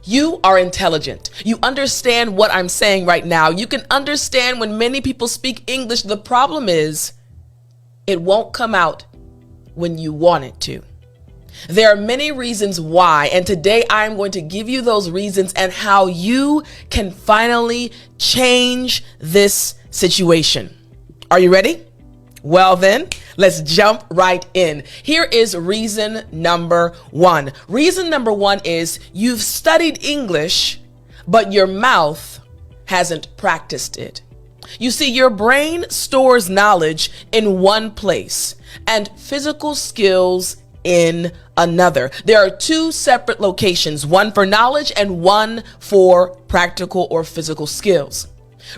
You are intelligent. You understand what I'm saying right now. You can understand when many people speak English. The problem is it won't come out when you want it to. There are many reasons why, and today I'm going to give you those reasons and how you can finally change this situation. Are you ready? Well then, let's jump right in. Here is reason number one. Reason number one is you've studied English, but your mouth hasn't practiced it. You see, your brain stores knowledge in one place and physical skills in another. There are two separate locations, one for knowledge and one for practical or physical skills.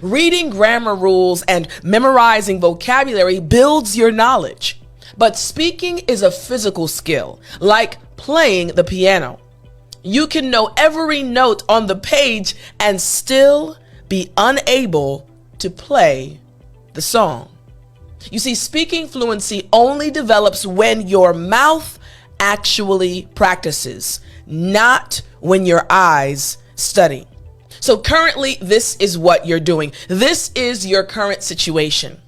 Reading grammar rules and memorizing vocabulary builds your knowledge, but speaking is a physical skill, like playing the piano. You can know every note on the page and still be unable to play the song. You see, speaking fluency only develops when your mouth actually practices, not when your eyes study. So currently, this is what you're doing. This is your current situation.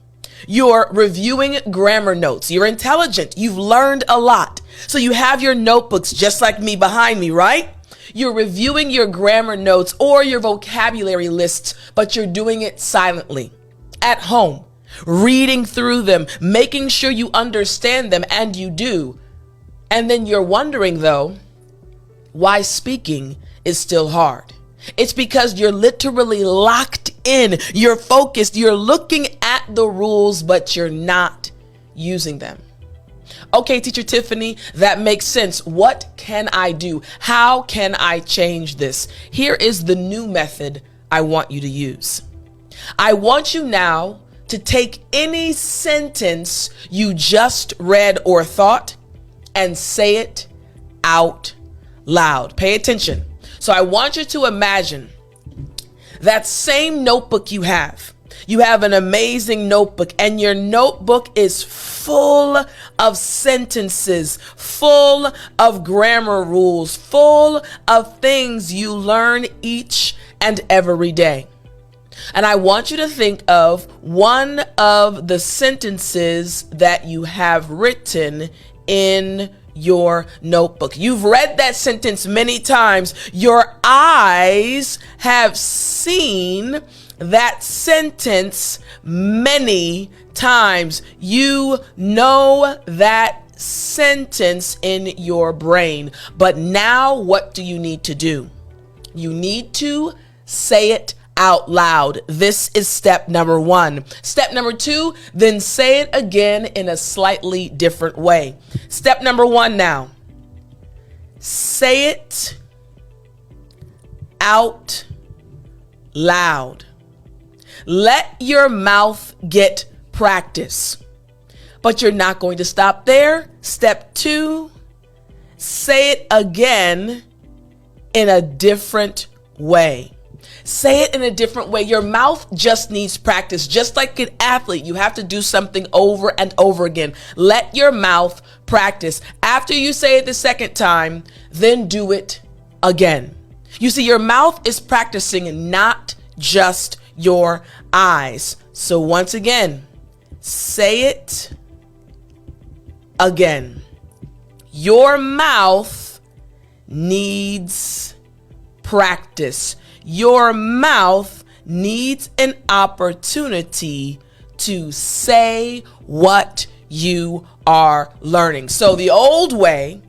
You're reviewing grammar notes. You're intelligent. You've learned a lot. So you have your notebooks just like me behind me, right? You're reviewing your grammar notes or your vocabulary lists, but you're doing it silently at home, reading through them, making sure you understand them, and you do. And then you're wondering, though, why speaking is still hard. It's because you're literally locked in. You're focused. You're looking at the rules, but you're not using them. Okay, Teacher Tiffany, that makes sense. What can I do? How can I change this? Here is the new method I want you to use. I want you now to take any sentence you just read or thought and say it out loud. Pay attention. So I want you to imagine that same notebook you have. You have an amazing notebook, and your notebook is full of sentences, full of grammar rules, full of things you learn each and every day. And I want you to think of one of the sentences that you have written in your notebook. You've read that sentence many times. Your eyes have seen that sentence many times. You know that sentence in your brain. But now what do you need to do? You need to say it out loud. This is step number one. Step number two, then say it again in a slightly different way. Step number one now. Say it out loud. Let your mouth get practice. But you're not going to stop there. Step two, say it again in a different way. Say it in a different way. Your mouth just needs practice. Just like an athlete, you have to do something over and over again. Let your mouth practice. After you say it the second time, then do it again. You see, your mouth is practicing, not just your eyes. So once again, say it again. Your mouth needs practice. Your mouth needs an opportunity to say what you are learning. So the old way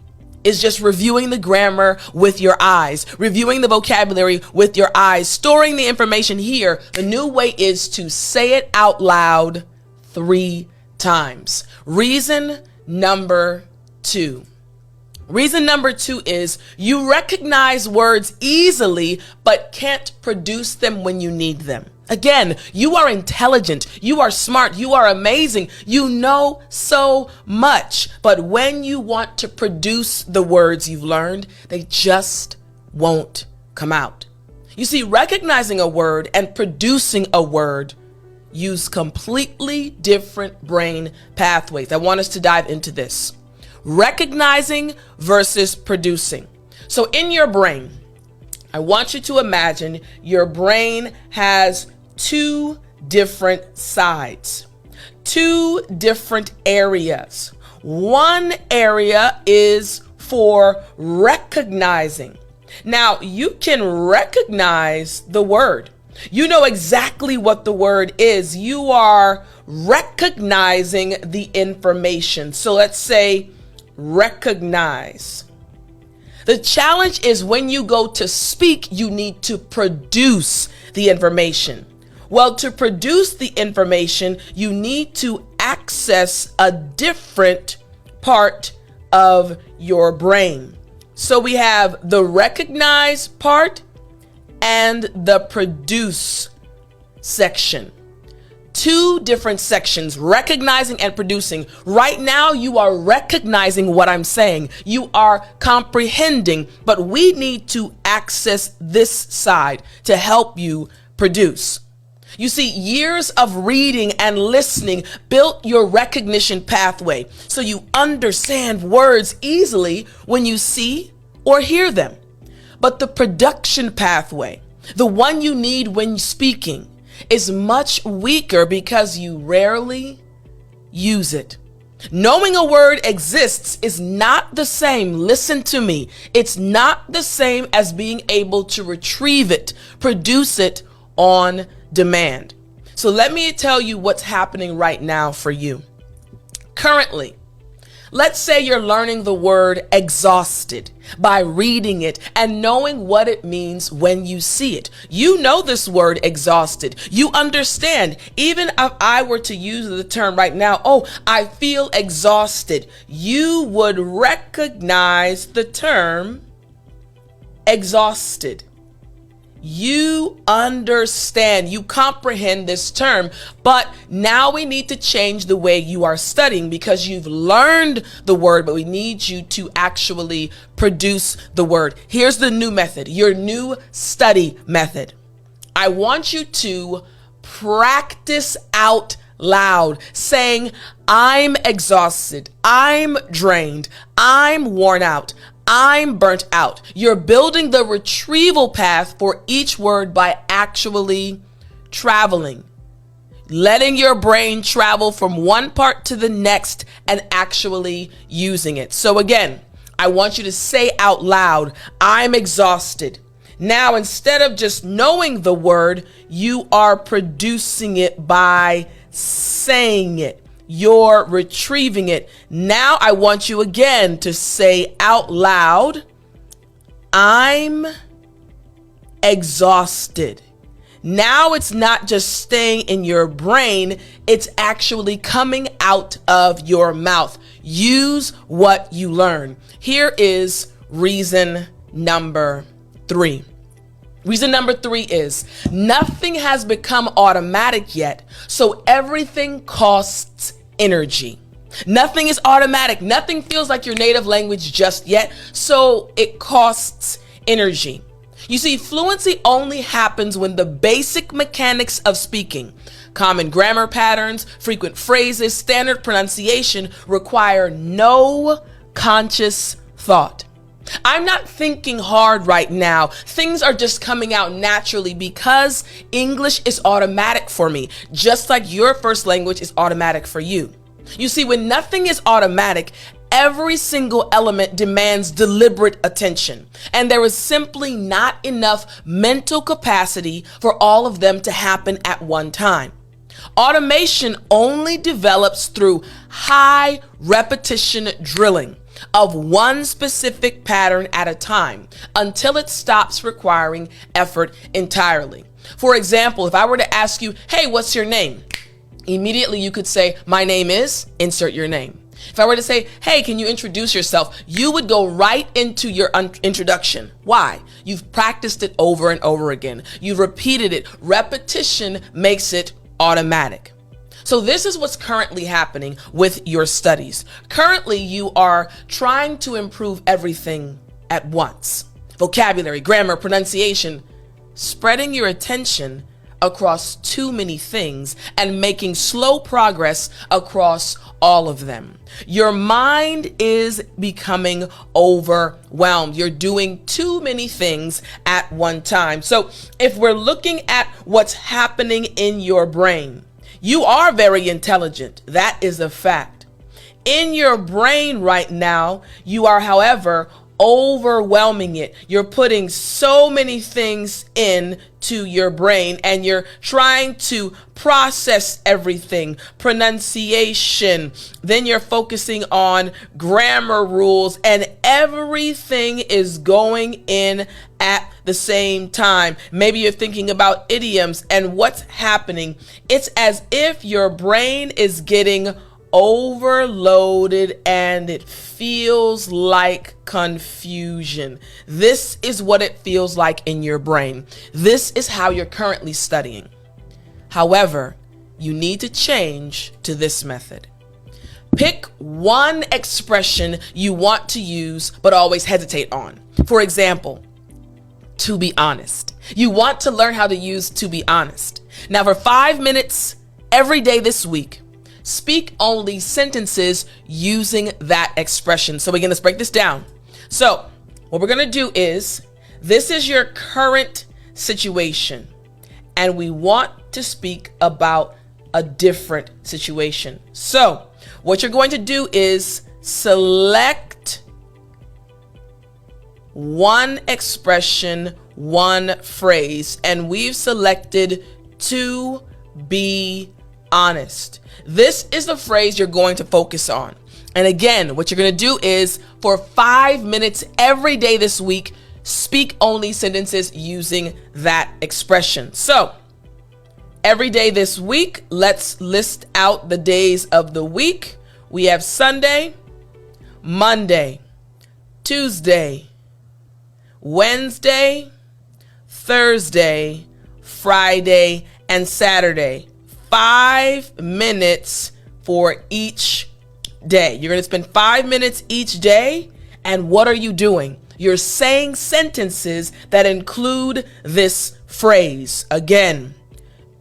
is just reviewing the grammar with your eyes, reviewing the vocabulary with your eyes, storing the information here. The new way is to say it out loud 3 times. Reason number 2. Reason number 2 is you recognize words easily, but can't produce them when you need them. Again, you are intelligent, you are smart, you are amazing, you know so much, but when you want to produce the words you've learned, they just won't come out. You see, recognizing a word and producing a word use completely different brain pathways. I want us to dive into this. Recognizing versus producing. So in your brain, I I want you to imagine your brain has two different sides, two different areas. One area is for recognizing. Now, you can recognize the word. You know exactly what the word is. You are recognizing the information. So let's say recognize. The challenge is when you go to speak, you need to produce the information. Well, to produce the information, you need to access a different part of your brain. So we have the recognize part and the produce section. Two different sections, recognizing and producing. Right now, you are recognizing what I'm saying. You are comprehending, but we need to access this side to help you produce. You see, years of reading and listening built your recognition pathway, so you understand words easily when you see or hear them. But the production pathway, the one you need when speaking, is much weaker because you rarely use it. Knowing a word exists is not the same, listen to me, it's not the same as being able to retrieve it, produce it on demand. So let me tell you what's happening right now for you. Currently, let's say you're learning the word exhausted by reading it and knowing what it means when you see it. You know this word exhausted. You understand. Even if I were to use the term right now, oh, I feel exhausted, you would recognize the term exhausted. You understand, you comprehend this term, but now we need to change the way you are studying because you've learned the word, but we need you to actually produce the word. Here's the new method, your new study method. I want you to practice out loud, saying, I'm exhausted, I'm drained, I'm worn out, I'm burnt out. You're building the retrieval path for each word by actually traveling, letting your brain travel from one part to the next and actually using it. So again, I want you to say out loud, I'm exhausted. Now, instead of just knowing the word, you are producing it by saying it. You're retrieving it. Now I want you again to say out loud, I'm exhausted. Now it's not just staying in your brain, it's actually coming out of your mouth. Use what you learn. Here is reason number 3. Reason number 3 is nothing has become automatic yet, so everything costs energy. Nothing is automatic. Nothing feels like your native language just yet, so it costs energy. You see, fluency only happens when the basic mechanics of speaking, common grammar patterns, frequent phrases, standard pronunciation require no conscious thought. I'm not thinking hard right now. Things are just coming out naturally because English is automatic for me, just like your first language is automatic for you. You see, when nothing is automatic, every single element demands deliberate attention, and there is simply not enough mental capacity for all of them to happen at one time. Automation only develops through high repetition drilling of one specific pattern at a time until it stops requiring effort entirely. For example, if I were to ask you, hey, what's your name? Immediately you could say, my name is, insert your name. If I were to say, hey, can you introduce yourself? You would go right into your introduction. Why? You've practiced it over and over again. You've repeated it. Repetition makes it automatic. So this is what's currently happening with your studies. Currently, you are trying to improve everything at once. Vocabulary, grammar, pronunciation, spreading your attention across too many things and making slow progress across all of them. Your mind is becoming overwhelmed. You're doing too many things at one time. So if we're looking at what's happening in your brain, you are very intelligent. That is a fact. In your brain right now, you are, however, overwhelming it. You're putting so many things in to your brain and you're trying to process everything, pronunciation, then you're focusing on grammar rules, and everything is going in at the same time. Maybe you're thinking about idioms and what's happening. It's as if your brain is getting overloaded and it feels like confusion. This is what it feels like in your brain. This is how you're currently studying. However, you need to change to this method. Pick one expression you want to use but always hesitate on. For example, to be honest. You want to learn how to use to be honest. Now for 5 minutes every day this week, speak only sentences using that expression. So again, let's break this down. So what we're going to do is, this is your current situation, and we want to speak about a different situation. So what you're going to do is select one expression, one phrase, and we've selected to be honest. This is the phrase you're going to focus on. And again, what you're going to do is, for 5 minutes every day this week, speak only sentences using that expression. So every day this week, let's list out the days of the week. We have Sunday, Monday, Tuesday, Wednesday, Thursday, Friday, and Saturday. 5 minutes for each day. You're going to spend 5 minutes each day. And what are you doing? You're saying sentences that include this phrase. Again,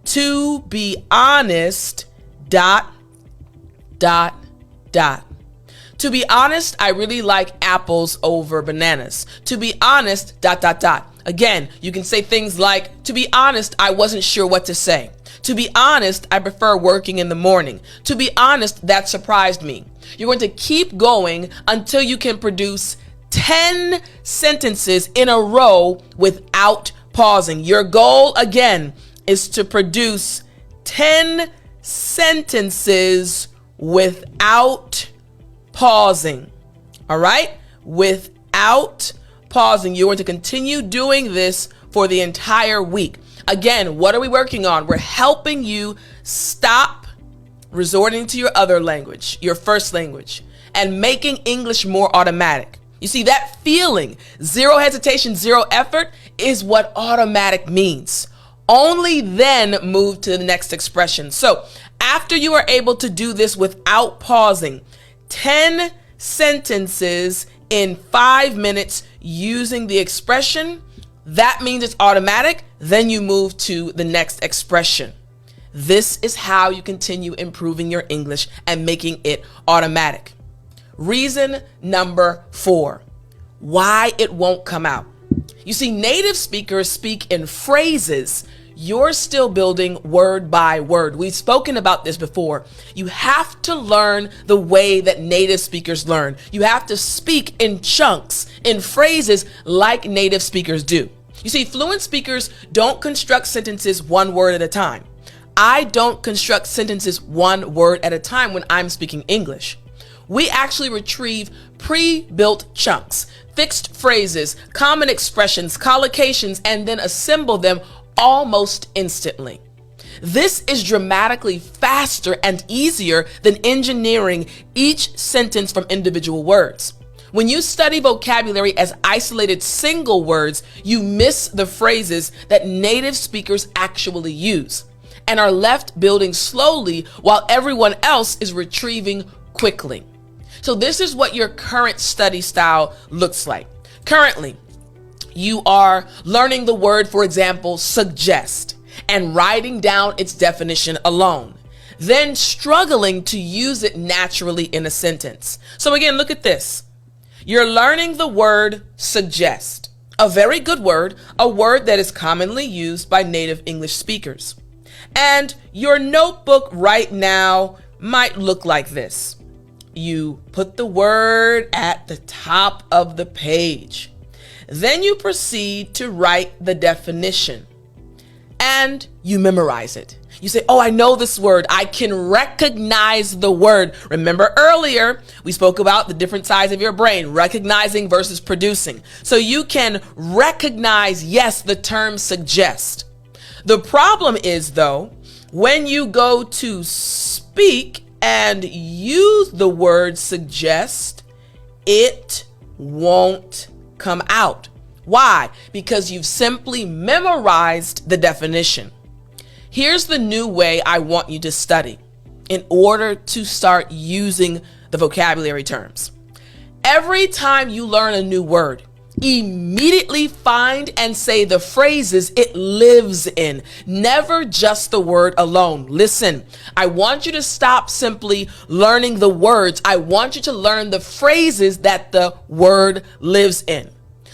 to be honest, ... To be honest, I really like apples over bananas. To be honest, ... Again, you can say things like, to be honest, I wasn't sure what to say. To be honest, I prefer working in the morning. To be honest, that surprised me. You're going to keep going until you can produce 10 sentences in a row without pausing. Your goal, again, is to produce 10 sentences without pausing. All right? Without pausing. You're going to continue doing this for the entire week. Again, what are we working on? We're helping you stop resorting to your other language, your first language, and making English more automatic. You see, that feeling, zero hesitation, zero effort, is what automatic means. Only then move to the next expression. So after you are able to do this without pausing, 10 sentences in 5 minutes using the expression, that means it's automatic. Then you move to the next expression. This is how you continue improving your English and making it automatic. Reason number 4, why it won't come out. You see, native speakers speak in phrases. You're still building word by word. We've spoken about this before. You have to learn the way that native speakers learn. You have to speak in chunks, in phrases like native speakers do. You see, fluent speakers don't construct sentences one word at a time. I don't construct sentences one word at a time when I'm speaking English. We actually retrieve pre-built chunks, fixed phrases, common expressions, collocations, and then assemble them almost instantly. This is dramatically faster and easier than engineering each sentence from individual words. When you study vocabulary as isolated single words, you miss the phrases that native speakers actually use and are left building slowly while everyone else is retrieving quickly. So this is what your current study style looks like. Currently, you are learning the word, for example, suggest. and writing down its definition alone, then struggling to use it naturally in a sentence. So again, look at this. You're learning the word suggest, a very good word, a word that is commonly used by native English speakers. And your notebook right now might look like this. You put the word at the top of the page. Then you proceed to write the definition and you memorize it. You say, oh, I know this word. I can recognize the word. Remember earlier, we spoke about the different sides of your brain, recognizing versus producing. So you can recognize, yes, the term suggest. The problem is, though, when you go to speak and use the word suggest, it won't come out. Why? Because you've simply memorized the definition. Here's the new way I want you to study in order to start using the vocabulary terms. Every time you learn a new word, immediately find and say the phrases it lives in, never just the word alone. Listen, I want you to stop simply learning the words. I want you to learn the phrases that the word lives in.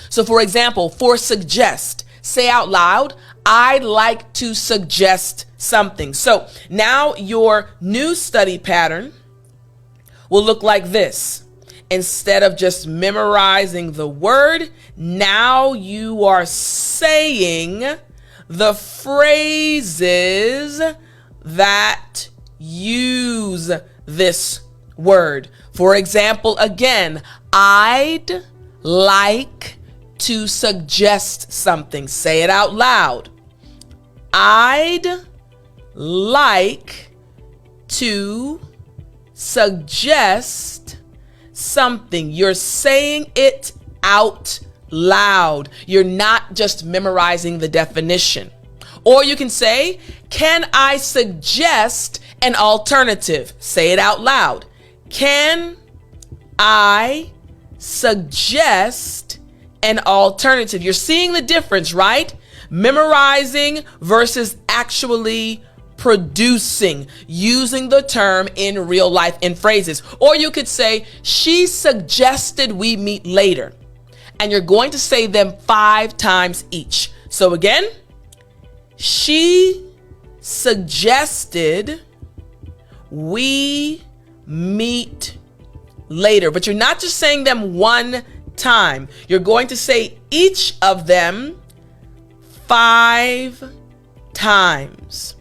So for example, for suggest, say out loud, I'd like to suggest something. So now your new study pattern will look like this. Instead of just memorizing the word, now you are saying the phrases that use this word. For example, again, I'd like to suggest something. Say it out loud. I'd like to suggest something. You're saying it out loud. You're not just memorizing the definition. Or you can say, can I suggest an alternative? Say it out loud. Can I suggest an alternative? You're seeing the difference, right? Memorizing versus actually producing, using the term in real life in phrases. Or you could say, she suggested we meet later. And you're going to say them 5 times each. So again, she suggested we meet later. But you're not just saying them one time. You're going to say each of them 5 times.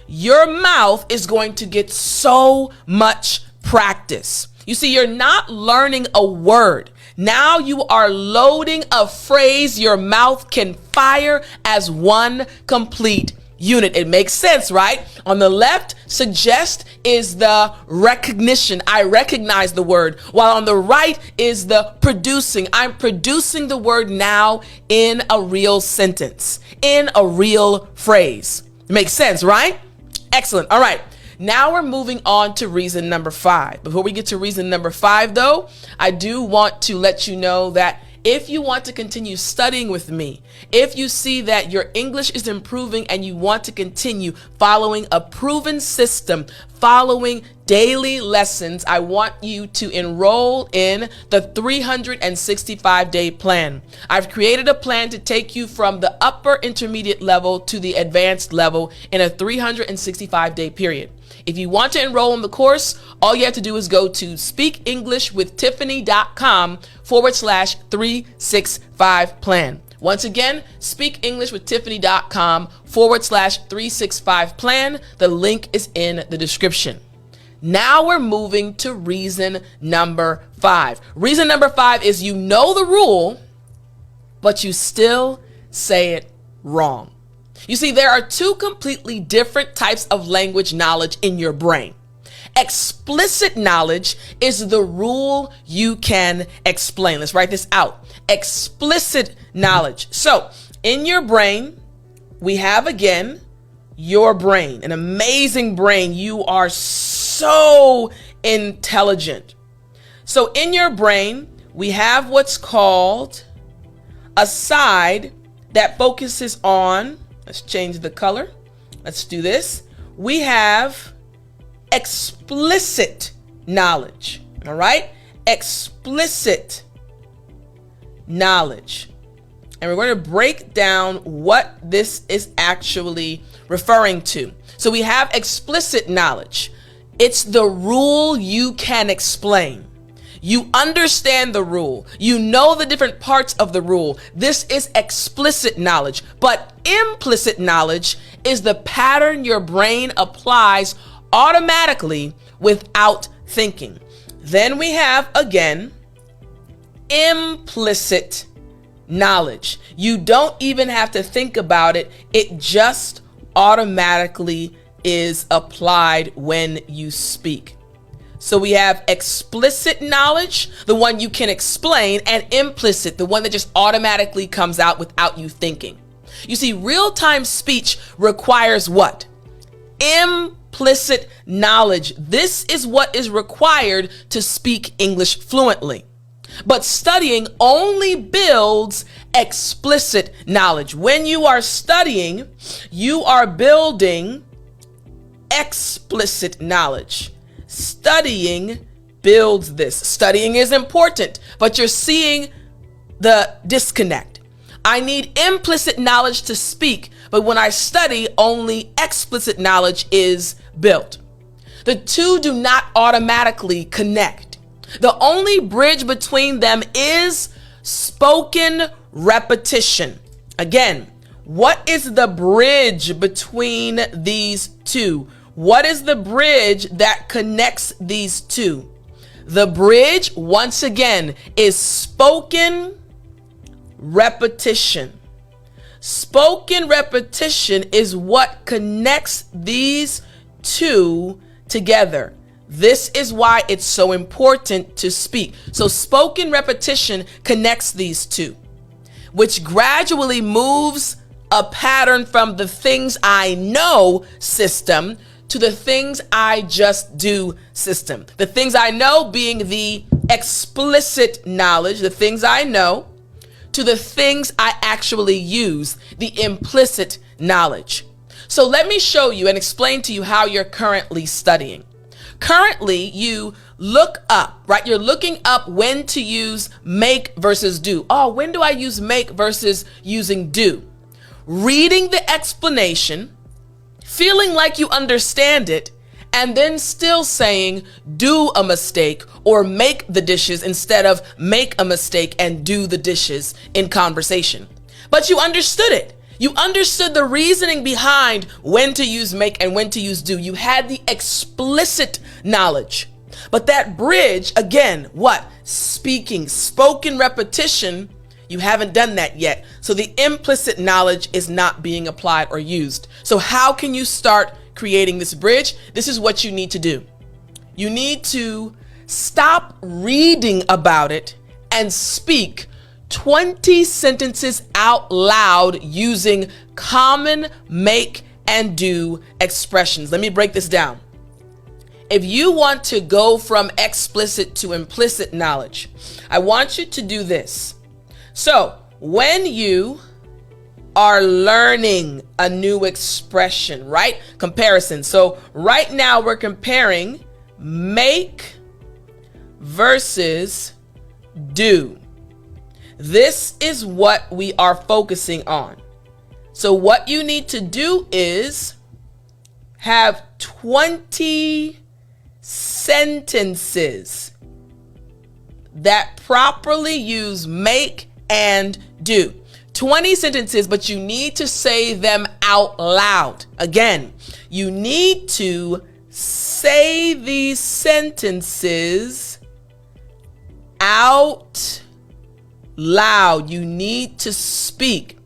Your mouth is going to get so much practice. You see, you're not learning a word. Now you are loading a phrase your mouth can fire as one complete unit. It makes sense, right? On the left, suggest is the recognition. I recognize the word. While on the right is the producing. I'm producing the word now in a real sentence, in a real phrase. It makes sense, right? Excellent. All right. Now we're moving on to reason number 5. Before we get to reason number 5, though, I do want to let you know that if you want to continue studying with me, if you see that your English is improving and you want to continue following a proven system, following daily lessons, I want you to enroll in the 365-day plan. I've created a plan to take you from the upper intermediate level to the advanced level in a 365-day period. If you want to enroll in the course, all you have to do is go to speakenglishwithtiffany.com/365plan. Once again, speakenglishwithtiffany.com/365plan. The link is in the description. Now we're moving to reason number 5. Reason number 5 is you know the rule, but you still say it wrong. You see, there are 2 completely different types of language knowledge in your brain. Explicit knowledge is the rule you can explain. Let's write this out. Explicit knowledge. So in your brain, we have again, your brain, an amazing brain. You are so intelligent. So in your brain, we have what's called a side that focuses on, let's change the color. Let's do this. We have explicit knowledge. All right? Explicit knowledge. And we're going to break down what this is actually referring to. So we have explicit knowledge. It's the rule you can explain. You understand the rule. You know the different parts of the rule. This is explicit knowledge. But implicit knowledge is the pattern your brain applies automatically without thinking. Then we have, again, implicit knowledge. You don't even have to think about it. It just automatically is applied when you speak. So we have explicit knowledge, the one you can explain, and implicit, the one that just automatically comes out without you thinking. You see, real-time speech requires what? Implicit knowledge. This is what is required to speak English fluently. But studying only builds explicit knowledge. When you are studying, you are building explicit knowledge. Studying builds this. Studying is important, but you're seeing the disconnect. I need implicit knowledge to speak, but when I study, only explicit knowledge is built. The two do not automatically connect. The only bridge between them is spoken repetition. Again, what is the bridge between these two? What is the bridge that connects these two? The bridge, once again, is spoken repetition. Spoken repetition is what connects these two together. This is why it's so important to speak. So spoken repetition connects these two, which gradually moves a pattern from the things I know system to the things I just do system. The things I know being the explicit knowledge, the things I know, to the things I actually use, the implicit knowledge. So let me show you and explain to you how you're currently studying. Currently, you look up, right? You're looking up when to use make versus do. Oh, when do I use make versus using do? Reading the explanation, feeling like you understand it, and then still saying do a mistake or make the dishes instead of make a mistake and do the dishes in conversation. But you understood it. You understood the reasoning behind when to use make and when to use do. You had the explicit knowledge. But that bridge, again, what? Speaking, spoken repetition, you haven't done that yet. So the implicit knowledge is not being applied or used. So how can you start creating this bridge? This is what you need to do. You need to stop reading about it and speak 20 sentences out loud using common make and do expressions. Let me break this down. If you want to go from explicit to implicit knowledge, I want you to do this. So when you are learning a new expression, right? Comparison. So right now we're comparing make versus do. This is what we are focusing on. So what you need to do is have 20 sentences that properly use make and do. 20 sentences, but you need to say them out loud. Again, you need to say these sentences out loud. You need to speak.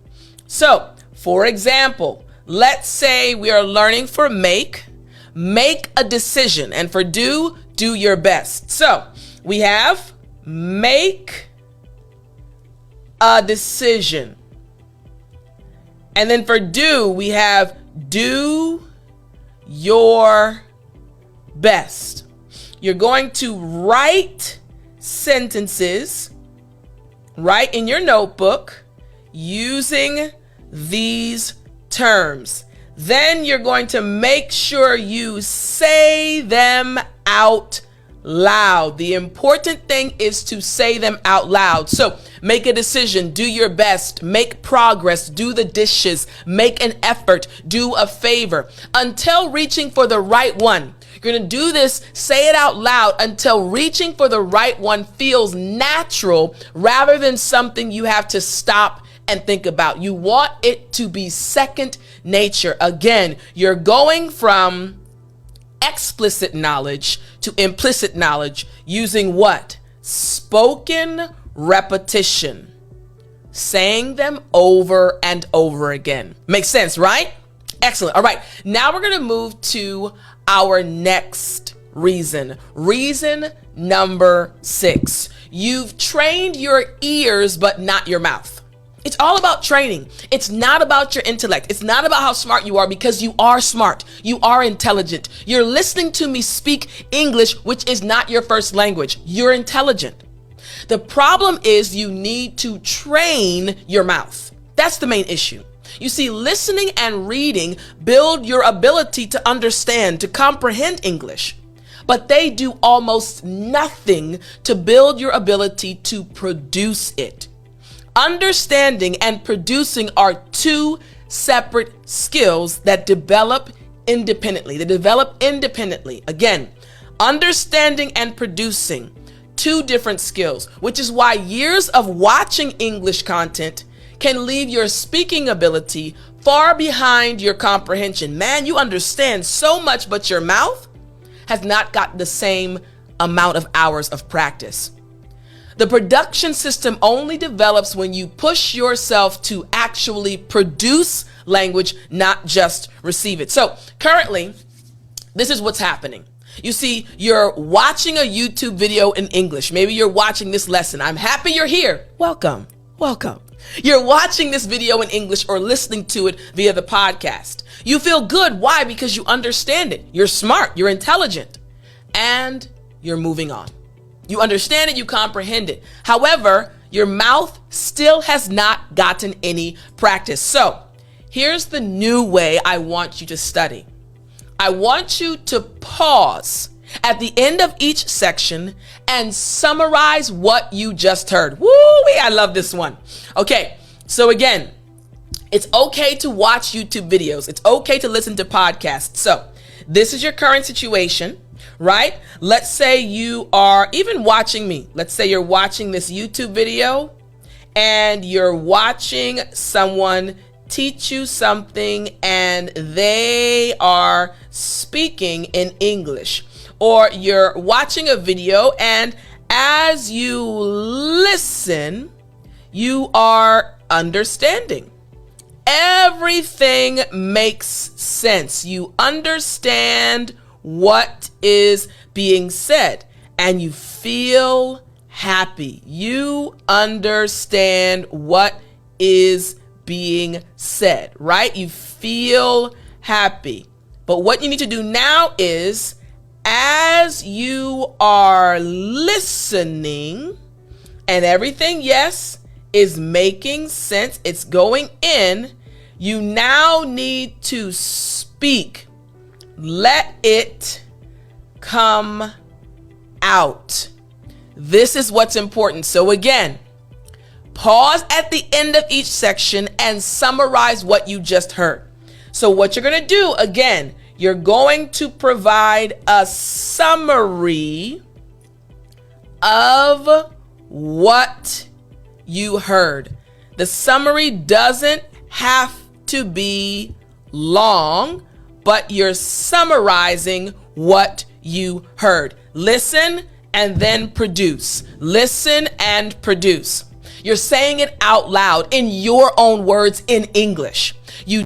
So, for example, let's say we are learning for make a decision, and for do your best. So, we have make a decision. And then for do, we have do your best. You're going to write sentences, write in your notebook using these terms. Then you're going to make sure you say them out loud. The important thing is to say them out loud. So make a decision, do your best, make progress, do the dishes, make an effort, do a favor until reaching for the right one. You're going to do this, say it out loud until reaching for the right one feels natural rather than something you have to stop and think about. You want it to be second nature. Again, you're going from explicit knowledge to implicit knowledge using what? Spoken repetition. Saying them over and over again. Makes sense, right? Excellent. All right. Now we're going to move to our next reason. Reason number 6. You've trained your ears, but not your mouth. It's all about training. It's not about your intellect. It's not about how smart you are, because you are smart. You are intelligent. You're listening to me speak English, which is not your first language. You're intelligent. The problem is you need to train your mouth. That's the main issue. You see, listening and reading build your ability to understand, to comprehend English, but they do almost nothing to build your ability to produce it. Understanding and producing are two separate skills that develop independently. Again, understanding and producing, two different skills, which is why years of watching English content can leave your speaking ability far behind your comprehension. Man, you understand so much, but your mouth has not got the same amount of hours of practice. The production system only develops when you push yourself to actually produce language, not just receive it. So currently, this is what's happening. You see, you're watching a YouTube video in English. Maybe you're watching this lesson. I'm happy you're here. Welcome. You're watching this video in English or listening to it via the podcast. You feel good. Why? Because you understand it. You're smart. You're intelligent. And you're moving on. You understand it, you comprehend it. However, your mouth still has not gotten any practice. So here's the new way I want you to study. I want you to pause at the end of each section and summarize what you just heard. Woo-wee, I love this one. Okay, so again, it's okay to watch YouTube videos. It's okay to listen to podcasts. So this is your current situation. Right? Let's say you are even watching me. Let's say you're watching this YouTube video and you're watching someone teach you something and they are speaking in English. Or you're watching a video and as you listen, you are understanding. Everything makes sense. You understand what is being said and you feel happy. You understand what is being said, right? You feel happy. But what you need to do now is, as you are listening and everything, yes, is making sense, it's going in, you now need to speak. Let it come out. This is what's important. So again, pause at the end of each section and summarize what you just heard. So what you're going to do, again, you're going to provide a summary of what you heard. The summary doesn't have to be long, but you're summarizing what you heard. Listen and then produce. Listen and produce. You're saying it out loud in your own words in English. You